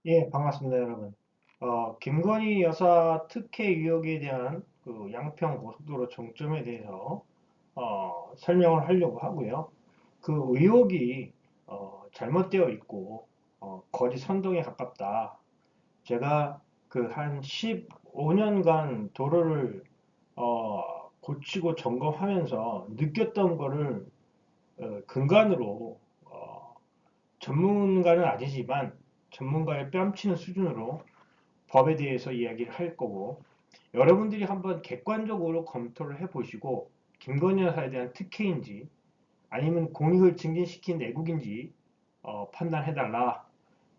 예, 반갑습니다, 여러분. 김건희 여사 특혜 의혹에 대한 그 양평 고속도로 종점에 대해서 설명을 하려고 하고요. 그 의혹이 잘못되어 있고 거짓 선동에 가깝다. 제가 그 한 15년간 도로를 고치고 점검하면서 느꼈던 거를 근간으로 전문가는 아니지만 전문가의 뺨치는 수준으로 법에 대해서 이야기를 할 거고 여러분들이 한번 객관적으로 검토를 해보시고 김건희 여사에 대한 특혜인지 아니면 공익을 증진시킨 애국인지 판단해달라.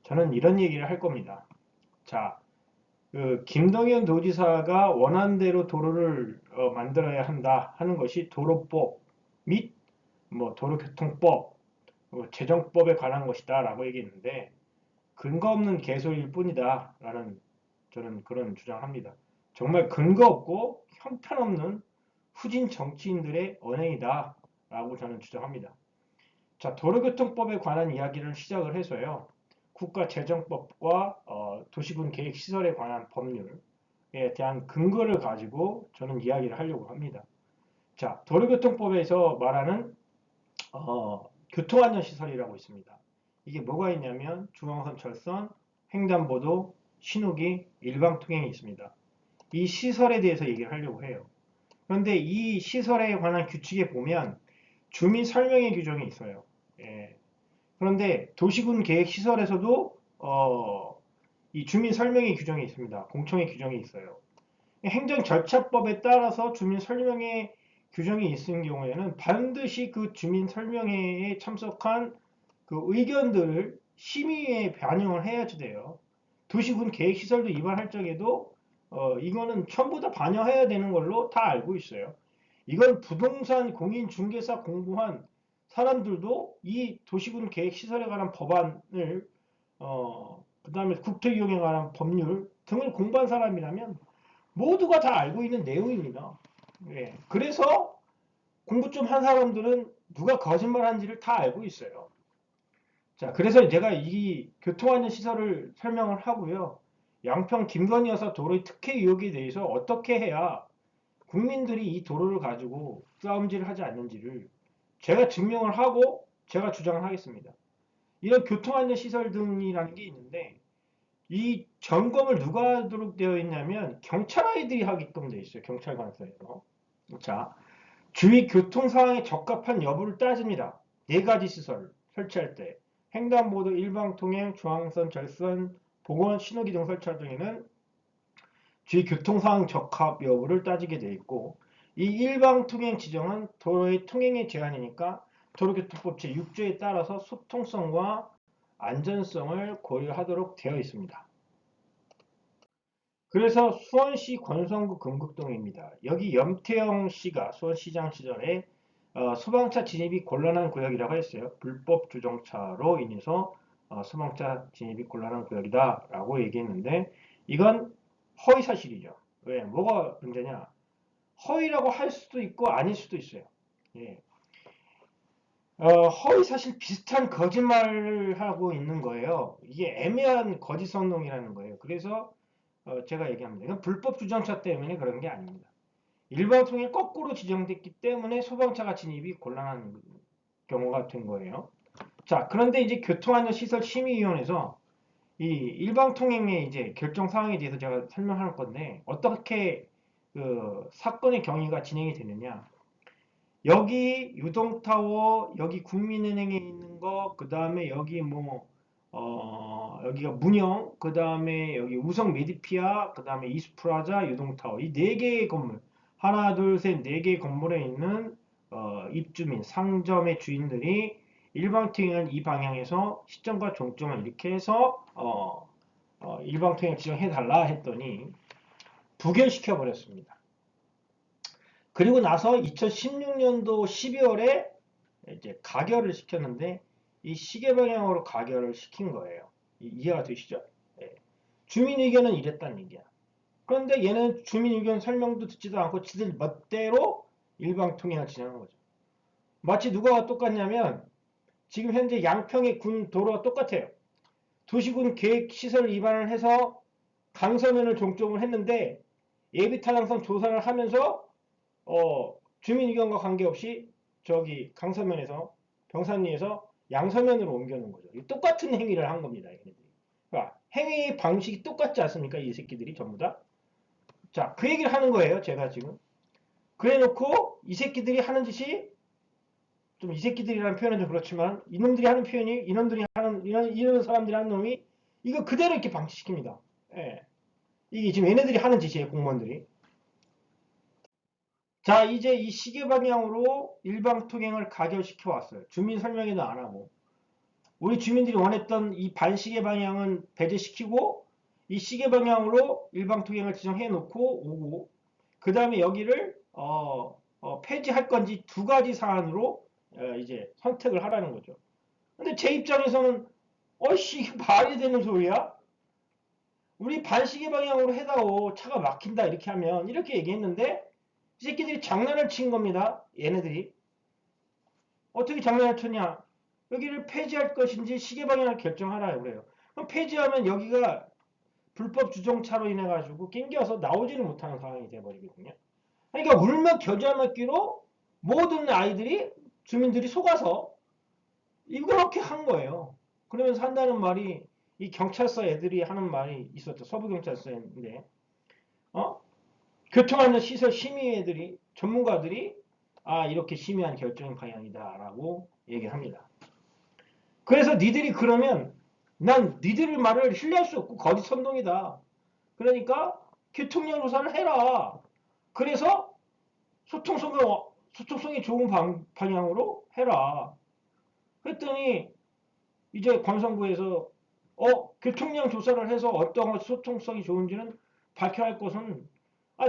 저는 이런 얘기를 할 겁니다. 자, 그 김동연 도지사가 원하는 대로 도로를 만들어야 한다 하는 것이 도로법 및 뭐 도로교통법, 재정법에 관한 것이다라고 얘기했는데 근거 없는 개소리일 뿐이다 라는 저는 그런 주장합니다. 정말 근거 없고 형편없는 후진 정치인들의 언행이다 라고 저는 주장합니다. 자, 도로교통법에 관한 이야기를 시작을 해서요. 국가재정법과 도시군 계획시설에 관한 법률에 대한 근거를 가지고 저는 이야기를 하려고 합니다. 자, 도로교통법에서 말하는 교통안전시설이라고 있습니다. 이게 뭐가 있냐면 중앙선 철선, 횡단보도, 신호기, 일방통행이 있습니다. 이 시설에 대해서 얘기를 하려고 해요. 그런데 이 시설에 관한 규칙에 보면 주민 설명의 규정이 있어요. 예. 그런데 도시군 계획 시설에서도 이 주민 설명의 규정이 있습니다. 공청의 규정이 있어요. 행정절차법에 따라서 주민 설명회 규정이 있는 경우에는 반드시 그 주민 설명회에 참석한 그 의견들을 심의에 반영을 해야지 돼요. 도시군 계획시설도 위반할 적에도 이거는 전부 다 반영해야 되는 걸로 다 알고 있어요. 이건 부동산 공인중개사 공부한 사람들도 이 도시군 계획시설에 관한 법안을 그 다음에 국토이용에 관한 법률 등을 공부한 사람이라면 모두가 다 알고 있는 내용입니다. 예. 그래서 공부 좀 한 사람들은 누가 거짓말한지를 다 알고 있어요. 자, 그래서 제가 이 교통안전 시설을 설명을 하고요. 양평 김건희 여사 도로의 특혜 의혹에 대해서 어떻게 해야 국민들이 이 도로를 가지고 싸움질을 하지 않는지를 제가 증명을 하고 제가 주장을 하겠습니다. 이런 교통안전 시설 등이라는 게 있는데 이 점검을 누가 하도록 되어 있냐면 경찰 아이들이 하게끔 되어 있어요. 경찰관서에서. 자, 주위 교통 상황에 적합한 여부를 따집니다. 네 가지 시설 설치할 때 횡단보도 일방통행, 중앙선, 절선, 보건, 신호기 등 설치할 경우에는 주위 교통 상황 적합 여부를 따지게 되어 있고 이 일방통행 지정은 도로의 통행의 제한이니까 도로교통법 제6조에 따라서 소통성과 안전성을 고려하도록 되어 있습니다. 그래서 수원시 권성구 금극동입니다. 여기 염태영 씨가 수원시장 시절에 소방차 진입이 곤란한 구역이라고 했어요. 불법 주정차로 인해서 소방차 진입이 곤란한 구역이다라고 얘기했는데 이건 허위 사실이죠. 왜? 뭐가 문제냐? 허위라고 할 수도 있고 아닐 수도 있어요. 예. 허위 사실 비슷한 거짓말을 하고 있는 거예요. 이게 애매한 거짓 선동이라는 거예요. 그래서 제가 얘기합니다. 이건 불법 주정차 때문에 그런 게 아닙니다. 일반 통행 거꾸로 지정됐기 때문에 소방차가 진입이 곤란한 경우가 된 거예요. 자, 그런데 이제 교통안전시설심의위원회에서 이 일방 통행의 이제 결정 사항에 대해서 제가 설명할 건데 어떻게 그 사건의 경위가 진행이 되느냐? 여기 유동타워, 여기 국민은행에 있는 거, 그 다음에 여기 뭐 여기가 문영, 그 다음에 여기 우성 메디피아, 그 다음에 이스프라자, 유동타워 이 네 개의 건물 하나, 둘, 셋, 네 개의 건물에 있는 입주민, 상점의 주인들이 일방통행을 이 방향에서 시점과 종점을 이렇게 해서 일방통행 지정해달라 했더니 부결시켜 버렸습니다. 그리고 나서 2016년도 12월에 이제 가결을 시켰는데 이 시계 방향으로 가결을 시킨 거예요. 이해가 되시죠? 예. 주민 의견은 이랬다는 얘기야. 그런데 얘는 주민 의견 설명도 듣지도 않고 지들 멋대로 일방 통행을 진행한 거죠. 마치 누가 똑같냐면 지금 현재 양평의 군 도로가 똑같아요. 도시군 계획 시설 위반을 해서 강서면을 종점을 했는데 예비타당성 조사를 하면서 주민 의견과 관계없이 저기 강서면에서 병산리에서 양서면으로 옮겨놓은 거죠. 똑같은 행위를 한 겁니다. 얘네들이. 그러니까 행위 방식이 똑같지 않습니까? 이 새끼들이 전부 다. 자, 그 얘기를 하는 거예요. 제가 지금. 그래놓고 이 새끼들이 하는 짓이 좀 이 새끼들이라는 표현은 좀 그렇지만 이놈들이 하는 표현이 이놈들이 하는 이런 사람들이 하는 놈이 이거 그대로 이렇게 방치시킵니다. 예. 이게 지금 얘네들이 하는 짓이에요. 공무원들이. 자, 이제 이 시계 방향으로 일방통행을 가결시켜 왔어요. 주민 설명회도 안 하고. 우리 주민들이 원했던 이 반시계 방향은 배제시키고 이 시계 방향으로 일방통행을 지정해 놓고 오고 그 다음에 여기를 폐지할 건지 두 가지 사안으로 이제 선택을 하라는 거죠. 근데 제 입장에서는 어이씨 이게 말이 되는 소리야? 우리 반시계 방향으로 해다오 차가 막힌다 이렇게 하면 이렇게 얘기했는데 이 새끼들이 장난을 친 겁니다. 얘네들이. 어떻게 장난을 쳤냐? 여기를 폐지할 것인지 시계 방향을 결정하라 그래요. 그럼 폐지하면 여기가 불법 주정차로 인해 가지고 낑겨서 나오지를 못하는 상황이 돼버리거든요. 그러니까 울며 겨자 먹기로 모든 아이들이 주민들이 속아서 이렇게 한 거예요. 그러면서 한다는 말이 이 경찰서 애들이 하는 말이 있었죠. 서부경찰서인데 교통안전시설 심의애들이 전문가들이 이렇게 심의한 결정 방향이다라고 얘기를 합니다. 그래서 니들이 그러면 난 니들 말을 신뢰할 수 없고 거짓 선동이다. 그러니까 교통량 조사를 해라. 그래서 소통성이 좋은 방향으로 해라. 그랬더니 이제 관성부에서 교통량 조사를 해서 어떤 소통성이 좋은지는 밝혀야 할 것은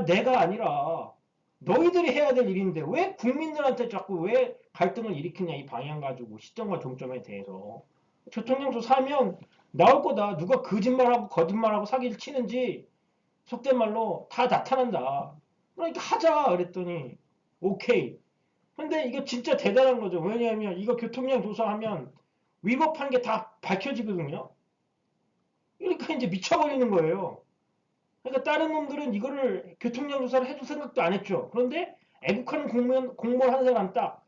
내가 아니라 너희들이 해야 될 일인데 왜 국민들한테 자꾸 왜 갈등을 일으키냐 이 방향 가지고 시점과 종점에 대해서 교통량 조사하면 나올 거다. 누가 거짓말하고 사기를 치는지 속된 말로 다 나타난다. 그러니까 하자 그랬더니 오케이. 근데 이거 진짜 대단한 거죠. 왜냐하면 이거 교통량 조사하면 위법한 게 다 밝혀지거든요. 그러니까 이제 미쳐버리는 거예요. 그러니까 다른 놈들은 이거를 교통량 조사를 해줄 생각도 안 했죠. 그런데 애국하는 공무원 한 사람 딱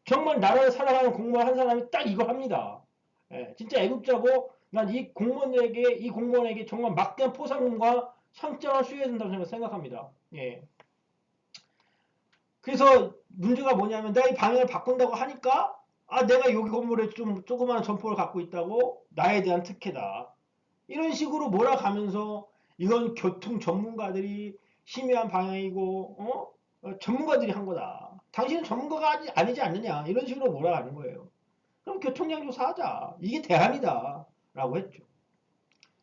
정말 나라를 사랑하는 공무원 한 사람이 딱 이거 합니다. 진짜 애국자고 난 이 공무원에게 정말 막대한 포상금과 상장을 수여해야 된다고 생각합니다. 예. 그래서 문제가 뭐냐면 내가 이 방향을 바꾼다고 하니까 내가 여기 건물에 좀 조그마한 점포를 갖고 있다고 나에 대한 특혜다. 이런 식으로 몰아가면서 이건 교통 전문가들이 심의한 방향이고 전문가들이 한 거다. 당신은 전문가가 아니지 않느냐 이런 식으로 몰아가는 거예요. 그럼 교통량 조사하자. 이게 대안이다 라고 했죠.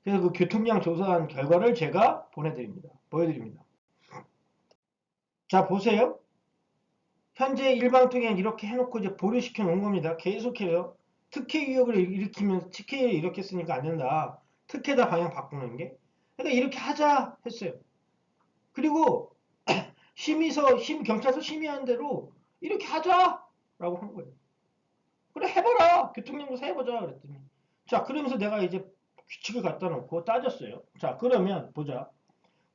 그래서 그 교통량 조사한 결과를 제가 보여드립니다. 자 보세요. 현재 일방통행 이렇게 해놓고 이제 보류시켜 놓은 겁니다. 계속해서 특혜 유역을 일으키면서 특혜를 일으켰으니까 안 된다. 특혜다 방향 바꾸는 게. 그러니까 이렇게 하자 했어요. 그리고 경찰서 심의한 대로 이렇게 하자라고 한 거예요. 그래 해봐라. 교통연구소 해보자 그랬더니. 자 그러면서 내가 이제 규칙을 갖다 놓고 따졌어요. 자 그러면 보자.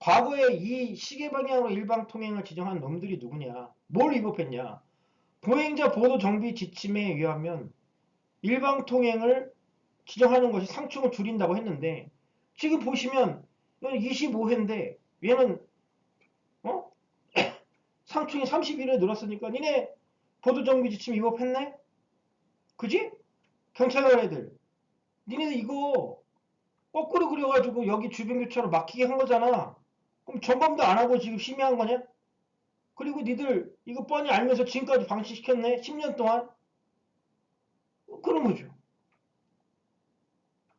과거에 이 시계 방향으로 일방통행을 지정한 놈들이 누구냐? 뭘 위법했냐? 보행자 보도 정비 지침에 의하면 일방통행을 지정하는 것이 상충을 줄인다고 했는데 지금 보시면 25회인데 얘는 상충이 31회 늘었으니까 니네 보도정비 지침 위법했네? 그지? 경찰관 애들 니네들 이거 거꾸로 그려가지고 여기 주변교차로 막히게 한 거잖아. 그럼 점검도 안 하고 지금 심의한 거냐? 그리고 니들 이거 뻔히 알면서 지금까지 방치시켰네? 10년 동안? 그런 거죠.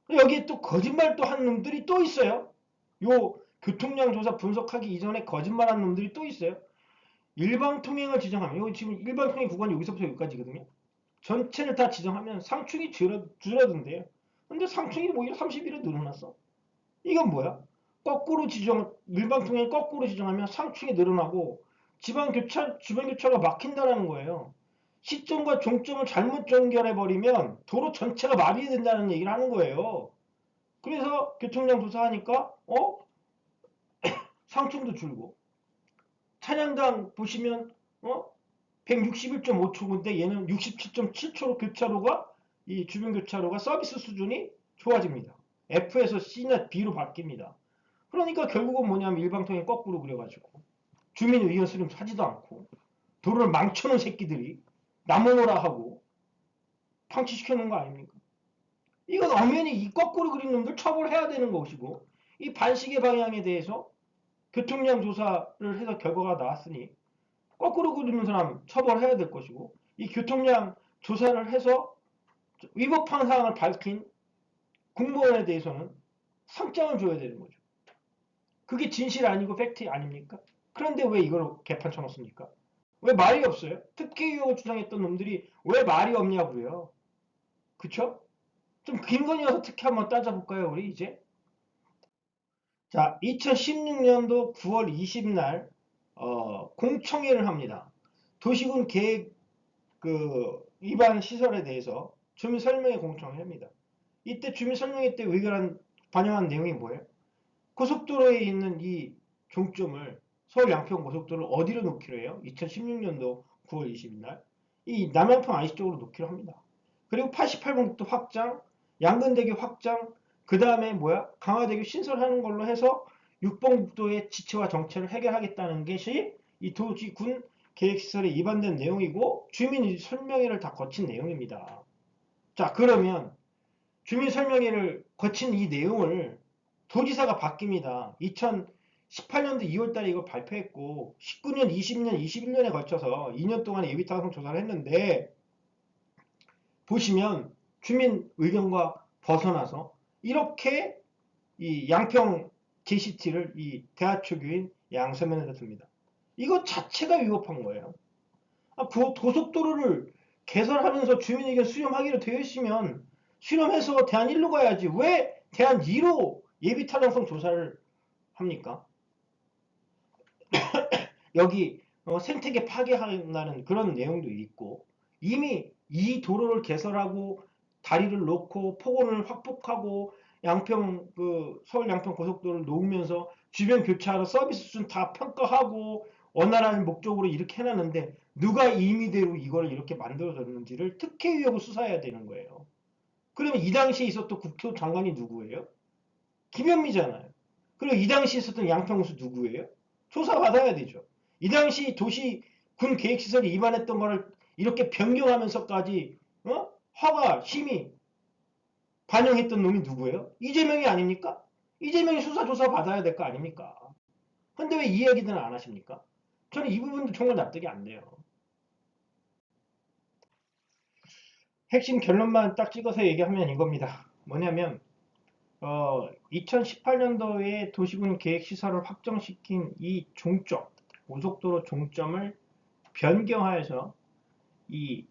여기에 또 거짓말 또 한 놈들이 또 있어요. 요 교통량 조사 분석하기 이전에 거짓말한 놈들이 또 있어요. 일방통행을 지정하면 여기 지금 일방통행 구간이 여기서부터 여기까지거든요. 전체를 다 지정하면 상충이 줄어든대요. 근데 상충이 오히려 31에 늘어났어. 이건 뭐야? 일방통행 거꾸로 지정하면 상충이 늘어나고 주변교차가 막힌다는 거예요. 시점과 종점을 잘못 연결해버리면 도로 전체가 마비된다는 얘기를 하는 거예요. 그래서 교통량 조사하니까 상충도 줄고 차량당 보시면 161.5초인데 얘는 67.7초로 교차로가 이 주변 교차로가 서비스 수준이 좋아집니다. F에서 C나 B로 바뀝니다. 그러니까 결국은 뭐냐면 일방통행 거꾸로 그려가지고 주민 의견 수렴 하지도 않고 도로를 망쳐놓은 새끼들이 나무노라 하고 방치시켜놓은 거 아닙니까? 이건 엄연히 이 거꾸로 그린 놈들 처벌해야 되는 것이고 이 반시계 방향에 대해서 교통량 조사를 해서 결과가 나왔으니 거꾸로 그리는 사람 처벌해야 될 것이고 이 교통량 조사를 해서 위법한 사항을 밝힌 공무원에 대해서는 상장을 줘야 되는 거죠. 그게 진실 아니고 팩트 아닙니까? 그런데 왜 이걸 개판 쳐놓습니까? 왜 말이 없어요? 특혜 의혹을 주장했던 놈들이 왜 말이 없냐고요. 그쵸? 좀 김건희 와서 특혜 한번 따져볼까요, 우리 이제? 자, 2016년도 9월 20날 공청회를 합니다. 도시군 계획 위반 시설에 대해서 주민 설명회 공청회를 합니다. 이때 주민 설명회 때 반영한 내용이 뭐예요? 고속도로에 있는 이 종점을 서울 양평 고속도로를 어디로 놓기로 해요? 2016년도 9월 20일 이 남양평 IC 쪽으로 놓기로 합니다. 그리고 88번국도 확장, 양근대교 확장, 그 다음에 강화대교 신설하는 걸로 해서 6번 국도의 지체와 정체를 해결하겠다는 것이 이 도시군 계획시설에 위반된 내용이고 주민 설명회를 다 거친 내용입니다. 자, 그러면 주민 설명회를 거친 이 내용을 도지사가 바뀝니다. 2018년도 2월달에 이걸 발표했고 19년, 20년, 21년에 걸쳐서 2년 동안 예비타당성 조사를 했는데 보시면 주민 의견과 벗어나서 이렇게 이 양평 JCT를 이 대하초교인 양서면에다 둡니다. 이거 자체가 위법한 거예요. 고속도로를 개설하면서 주민의견 수렴하기로 되어 있으면 수렴해서 대안 1로 가야지 왜 대안 2로 예비타당성 조사를 합니까? 여기 생태계 파괴한다는 그런 내용도 있고 이미 이 도로를 개설하고 다리를 놓고 폭원을 확폭하고 양평 서울 양평 고속도로를 놓으면서 주변 교차로 서비스 수준 다 평가하고 원활한 목적으로 이렇게 해놨는데 누가 임의대로 이걸 이렇게 만들어졌는지를 특혜 의혹을 수사해야 되는 거예요. 그러면 이 당시에 있었던 국토장관이 누구예요? 김현미잖아요. 그리고 이 당시에 있었던 양평구수 누구예요? 조사받아야 되죠. 이 당시 도시 군 계획시설이 위반했던 거를 이렇게 변경하면서까지 허가, 심의 반영했던 놈이 누구예요? 이재명이 아닙니까? 이재명이 수사 조사 받아야 될 거 아닙니까? 근데 왜 이 얘기들은 안 하십니까? 저는 이 부분도 정말 납득이 안 돼요. 핵심 결론만 딱 찍어서 얘기하면 이겁니다. 뭐냐면 2018년도에 도시군 계획시설을 확정시킨 이 종점, 고속도로 종점을 변경하여서 이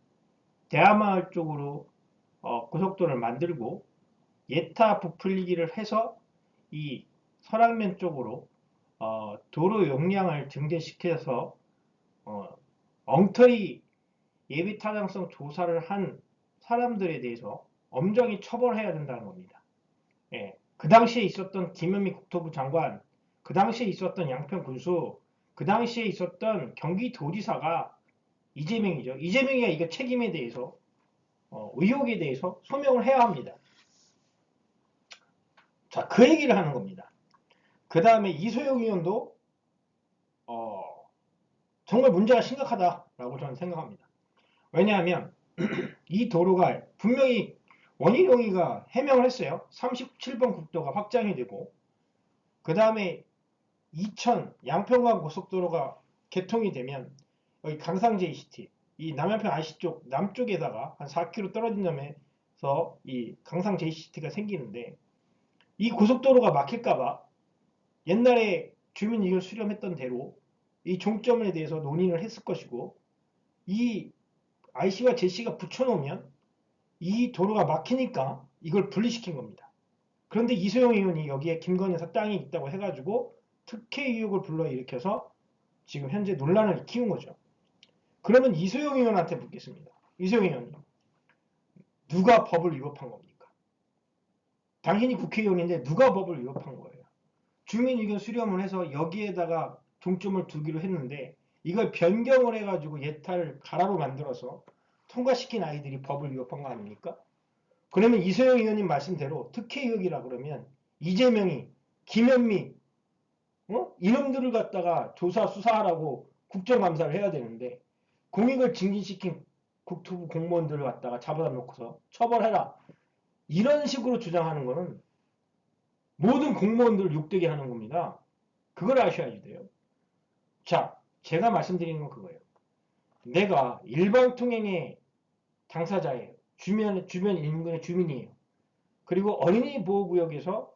대하마을 쪽으로 고속도로를 만들고 예타 부풀리기를 해서 이 설악면 쪽으로 도로 용량을 증대시켜서 엉터리 예비타당성 조사를 한 사람들에 대해서 엄정히 처벌해야 된다는 겁니다. 예, 그 당시에 있었던 김현미 국토부 장관, 그 당시에 있었던 양평 군수, 그 당시에 있었던 경기도지사가 이재명이죠. 이재명이가 이거 책임에 대해서 의혹에 대해서 소명을 해야 합니다. 자, 그 얘기를 하는 겁니다. 그 다음에 이소영 의원도 정말 문제가 심각하다라고 저는 생각합니다. 왜냐하면 이 도로가 분명히 원희룡이가 해명을 했어요. 37번 국도가 확장이 되고 그 다음에 2000 양평간 고속도로가 개통이 되면 여기 강상 JCT 이 남양평 IC 쪽 남쪽에다가 한 4km 떨어진 점에서 이 강상 JCT가 생기는데 이 고속도로가 막힐까봐 옛날에 주민 의견 수렴했던 대로 이 종점에 대해서 논의를 했을 것이고 이 IC와 JC가 붙여놓으면 이 도로가 막히니까 이걸 분리시킨 겁니다. 그런데 이소영 의원이 여기에 김건희 여사 땅이 있다고 해가지고 특혜 의혹을 불러일으켜서 지금 현재 논란을 키운 거죠. 그러면 이소영 의원한테 묻겠습니다. 이소영 의원님, 누가 법을 위법한 겁니까? 당신이 국회의원인데 누가 법을 위협한 거예요? 주민의견 수렴을 해서 여기에다가 중점을 두기로 했는데 이걸 변경을 해가지고 예탈을 가라로 만들어서 통과시킨 아이들이 법을 위협한 거 아닙니까? 그러면 이소영 의원님 말씀대로 특혜의혹이라 그러면 이재명이 김현미 이놈들을 갖다가 조사 수사하라고 국정감사를 해야 되는데 공익을 증진시킨 국토부 공무원들을 갖다가 잡아다 놓고서 처벌해라. 이런 식으로 주장하는 거는 모든 공무원들을 욕되게 하는 겁니다. 그걸 아셔야 돼요. 자, 제가 말씀드리는 건 그거예요. 내가 일방통행의 당사자예요. 주변 인근의 주민이에요. 그리고 어린이 보호구역에서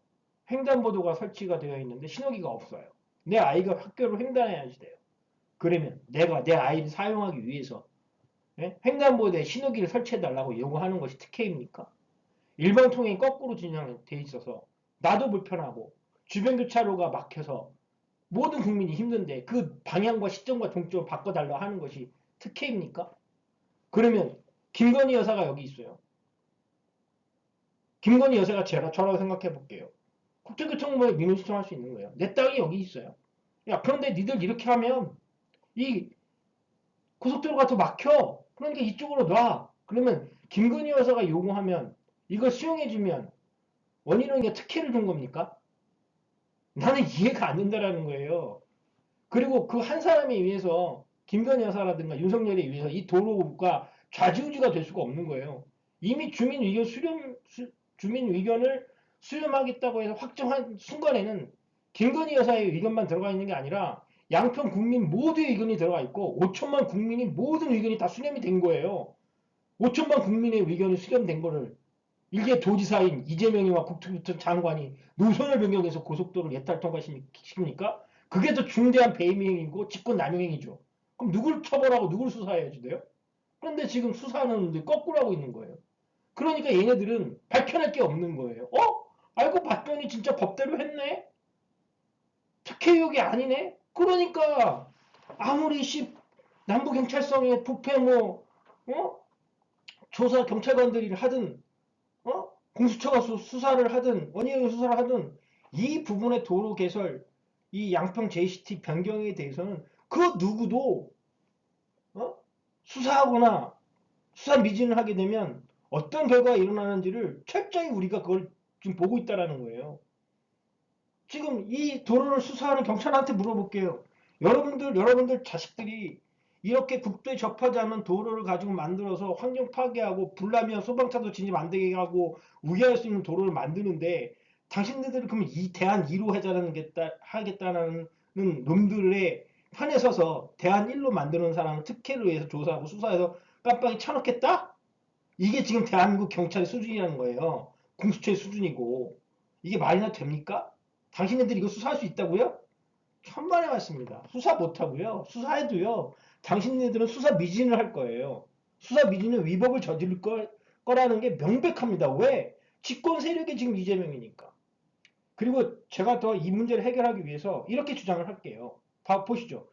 횡단보도가 설치가 되어 있는데 신호기가 없어요. 내 아이가 학교를 횡단해야지 돼요. 그러면 내가 내 아이를 사용하기 위해서 횡단보도에 신호기를 설치해달라고 요구하는 것이 특혜입니까? 일방통행이 거꾸로 진행돼 있어서 나도 불편하고 주변 교차로가 막혀서 모든 국민이 힘든데 그 방향과 시점과 동점을 바꿔달라 하는 것이 특혜입니까? 그러면 김건희 여사가 여기 있어요. 김건희 여사가 저라고 생각해 볼게요. 국제교통부에 민원 신청할 수 있는 거예요. 내 땅이 여기 있어요. 야, 그런데 니들 이렇게 하면 이 고속도로가 더 막혀. 그러니까 이쪽으로 놔. 그러면 김건희 여사가 요구하면 이걸 수용해주면 원인은 이게 특혜를 준 겁니까? 나는 이해가 안 된다라는 거예요. 그리고 그 한 사람에 의해서 김건희 여사라든가 윤석열에 의해서 이 도로가 좌지우지가 될 수가 없는 거예요. 이미 주민 의견을 수렴하겠다고 해서 확정한 순간에는 김건희 여사의 의견만 들어가 있는 게 아니라 양평 국민 모두의 의견이 들어가 있고 5천만 국민이 모든 의견이 다 수렴이 된 거예요. 5천만 국민의 의견이 수렴된 거를 일개 도지사인 이재명이와 국토교통 장관이 노선을 변경해서 고속도로를 예탈 통과시킵니까? 그게 더 중대한 배임행위고 직권남용행위죠. 그럼 누굴 처벌하고 누굴 수사해야지 돼요? 그런데 지금 수사하는데 거꾸로 하고 있는 거예요. 그러니까 얘네들은 밝혀낼 게 없는 거예요. 알고 봤더니 진짜 법대로 했네? 특혜의혹이 아니네? 그러니까 아무리 남부경찰청의 부패 조사 경찰관들이 하든 공수처가 수사를 하든 원희룡이 수사를 하든 이 부분의 도로 개설 이 양평 JCT 변경에 대해서는 그 누구도 수사하거나 수사 미진을 하게 되면 어떤 결과가 일어나는지를 철저히 우리가 그걸 지금 보고 있다라는 거예요. 지금 이 도로를 수사하는 경찰한테 물어볼게요. 여러분들 자식들이 이렇게 국도에 접하지 않은 도로를 가지고 만들어서 환경 파괴하고 불나면 소방차도 진입 안 되게 하고 우회할 수 있는 도로를 만드는데 당신들은 그러면 이 대한 2로 하겠다는 놈들의 편에 서서 대한 1로 만드는 사람을 특혜를 위해서 조사하고 수사해서 깜빡이 쳐놓겠다? 이게 지금 대한민국 경찰의 수준이라는 거예요. 공수처의 수준이고. 이게 말이나 됩니까? 당신네들이 이거 수사할 수 있다고요? 천만에 맞습니다. 수사 못하고요. 수사해도요. 당신네들은 수사 미진을 할 거예요. 수사 미진은 위법을 저지를 거라는 게 명백합니다. 왜? 집권 세력이 지금 이재명이니까. 그리고 제가 더 이 문제를 해결하기 위해서 이렇게 주장을 할게요. 보시죠.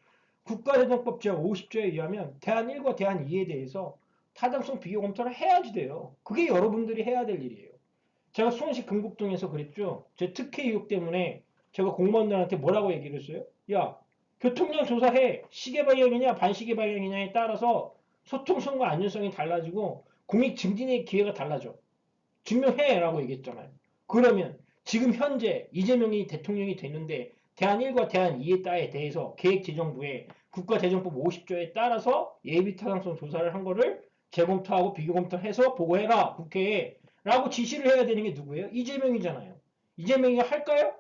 국가재정법 제50조에 의하면 대안 1과 대안 2에 대해서 타당성 비교 검토를 해야지 돼요. 그게 여러분들이 해야 될 일이에요. 제가 수원시 금곡동에서 그랬죠. 제 특혜 의혹 때문에 제가 공무원들한테 뭐라고 얘기를 했어요? 야, 교통량 조사해. 시계 방향이냐 반시계 방향이냐에 따라서 소통성과 안전성이 달라지고 공익 증진의 기회가 달라져. 증명해라고 얘기했잖아요. 그러면 지금 현재 이재명이 대통령이 되는데 대안 1과 대안 2에 대해서 계획재정부에 국가재정법 50조에 따라서 예비타당성 조사를 한 거를 재검토하고 비교검토해서 보고해라 국회에 라고 지시를 해야 되는 게 누구예요? 이재명이잖아요. 이재명이 할까요?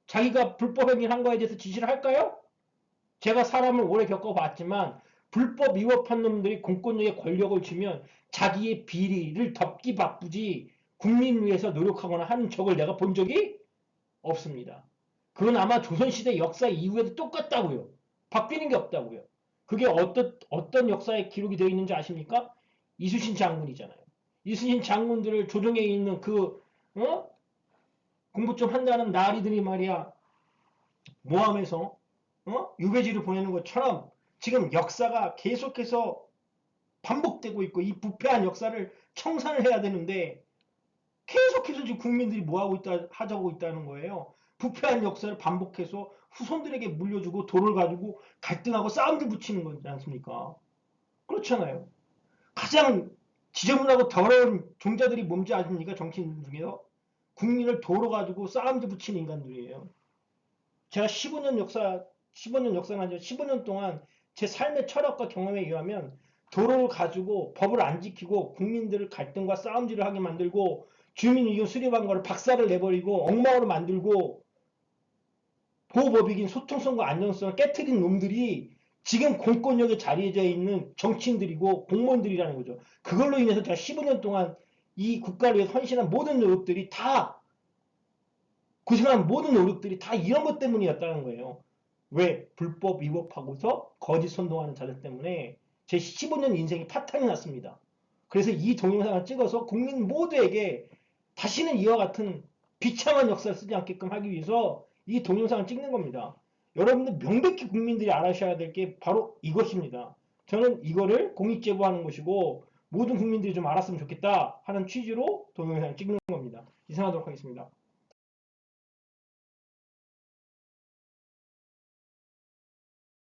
자기가 불법 행위를 한 거에 대해서 지시를 할까요? 제가 사람을 오래 겪어봤지만 불법 위법한 놈들이 공권력에 권력을 쥐면 자기의 비리를 덮기 바쁘지 국민 위해서 노력하거나 하는 적을 내가 본 적이 없습니다. 그건 아마 조선시대 역사 이후에도 똑같다고요. 바뀌는 게 없다고요. 그게 어떤 역사에 기록이 되어 있는지 아십니까? 이순신 장군이잖아요. 이순신 장군들을 조정에 있는 공부 좀 한다는 나리들이 말이야 모함해서 유배지를 보내는 것처럼 지금 역사가 계속해서 반복되고 있고 이 부패한 역사를 청산을 해야 되는데 계속해서 지금 국민들이 하자고 있다는 거예요. 부패한 역사를 반복해서 후손들에게 물려주고 도를 가지고 갈등하고 싸움을 붙이는 거지 않습니까? 그렇잖아요. 가장 지저분하고 더러운 종자들이 뭔지 아십니까? 정치인 중에서 국민을 도로 가지고 싸움을 붙이는 인간들이에요. 제가 15년 역사는 아니죠. 15년 동안 제 삶의 철학과 경험에 의하면 도로를 가지고 법을 안 지키고 국민들을 갈등과 싸움질을 하게 만들고 주민의견 수립한 거를 박살을 내버리고 엉망으로 만들고 보호법이긴 소통성과 안정성을 깨트린 놈들이 지금 공권력에 자리해 있는 정치인들이고 공무원들이라는 거죠. 그걸로 인해서 제가 15년 동안 이 국가를 위해 헌신한 모든 노력들이 다 고생한 모든 노력들이 다 이런 것 때문이었다는 거예요. 왜? 불법 위법하고서 거짓 선동하는 자들 때문에 제 15년 인생이 파탄이 났습니다. 그래서 이 동영상을 찍어서 국민 모두에게 다시는 이와 같은 비참한 역사를 쓰지 않게끔 하기 위해서 이 동영상을 찍는 겁니다. 여러분들 명백히 국민들이 알아셔야 될 게 바로 이것입니다. 저는 이거를 공익제보하는 것이고 모든 국민들이 좀 알았으면 좋겠다 하는 취지로 동영상을 찍는 겁니다. 이상하도록 하겠습니다.